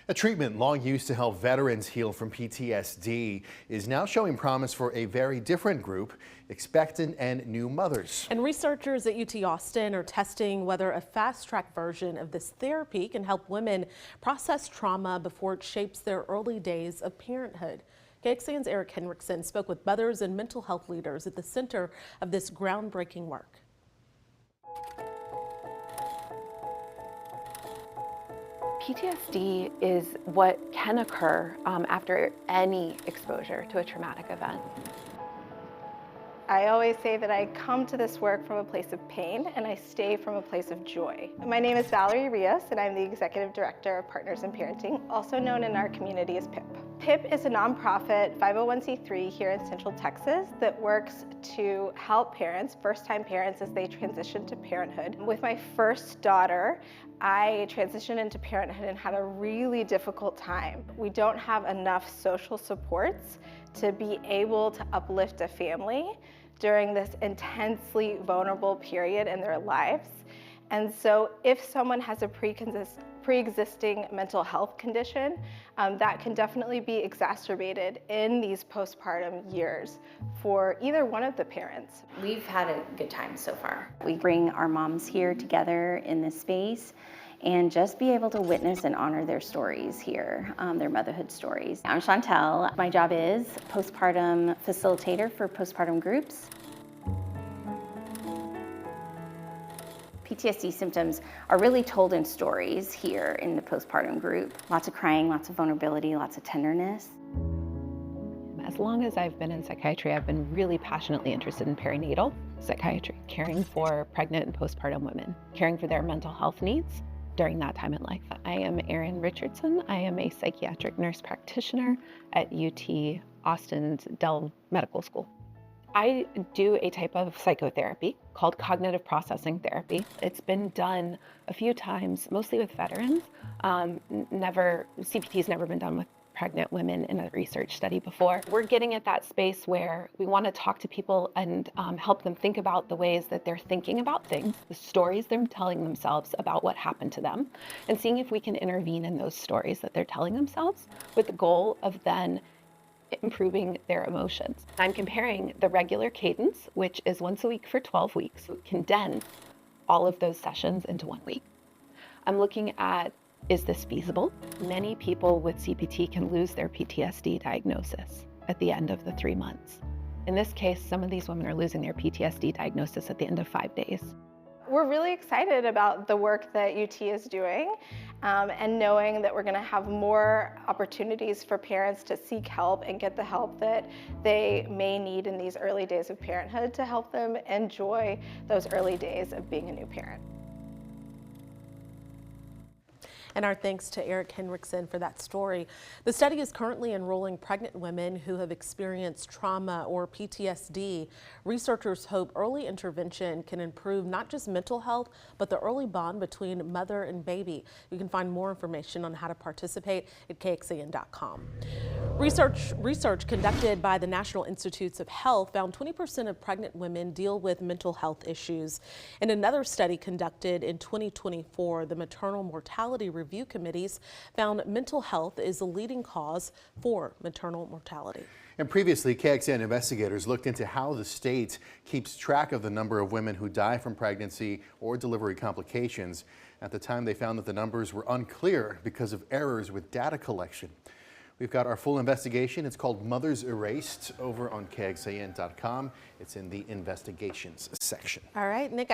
A treatment long used to help veterans heal from PTSD is now showing promise for a very different group, expectant and new mothers. And researchers at UT Austin are testing whether a fast-track version of this therapy can help women process trauma before it shapes their early days of parenthood. KXAN's Eric Henriksen spoke with mothers and mental health leaders at the center of this groundbreaking work. PTSD is what can occur after any exposure to a traumatic event. I always say that I come to this work from a place of pain and I stay from a place of joy. My name is Valerie Rios and I'm the Executive Director of Partners in Parenting, also known in our community as PIP. PIP is a nonprofit 501c3 here in Central Texas that works to help parents, first-time parents, as they transition to parenthood. With my first daughter, I transitioned into parenthood and had a really difficult time. We don't have enough social supports to be able to uplift a family during this intensely vulnerable period in their lives. And so if someone has a pre-existing mental health condition, that can definitely be exacerbated in these postpartum years for either one of the parents. We've had a good time so far. We bring our moms here together in this space and just be able to witness and honor their stories here, their motherhood stories. I'm Chantel. My job is postpartum facilitator for postpartum groups. PTSD symptoms are really told in stories here in the postpartum group. Lots of crying, lots of vulnerability, lots of tenderness. As long as I've been in psychiatry, I've been really passionately interested in perinatal psychiatry, caring for pregnant and postpartum women, caring for their mental health needs during that time in life. I am Erin Richardson. I am a psychiatric nurse practitioner at UT Austin's Dell Medical School. I do a type of psychotherapy called cognitive processing therapy. It's been done a few times, mostly with veterans. CPT's never been done with pregnant women in a research study before. We're getting at that space where we want to talk to people and help them think about the ways that they're thinking about things, the stories they're telling themselves about what happened to them, and seeing if we can intervene in those stories that they're telling themselves with the goal of then improving their emotions. I'm comparing the regular cadence, which is once a week for 12 weeks, condense all of those sessions into 1 week. I'm looking at, is this feasible? Many people with CPT can lose their PTSD diagnosis at the end of the 3 months. In this case, some of these women are losing their PTSD diagnosis at the end of 5 days. We're really excited about the work that UT is doing and knowing that we're going to have more opportunities for parents to seek help and get the help that they may need in these early days of parenthood to help them enjoy those early days of being a new parent. And our thanks to Eric Henriksen for that story. The study is currently enrolling pregnant women who have experienced trauma or PTSD. Researchers hope early intervention can improve not just mental health, but the early bond between mother and baby. You can find more information on how to participate at KXAN.com. Research conducted by the National Institutes of Health found 20% of pregnant women deal with mental health issues. In another study conducted in 2024, the maternal mortality review committees found mental health is the leading cause for maternal mortality. And previously, KXAN investigators looked into how the state keeps track of the number of women who die from pregnancy or delivery complications. At the time, they found that the numbers were unclear because of errors with data collection. We've got our full investigation. It's called Mothers Erased over on KXAN.com. It's in the investigations section. All right, Nick,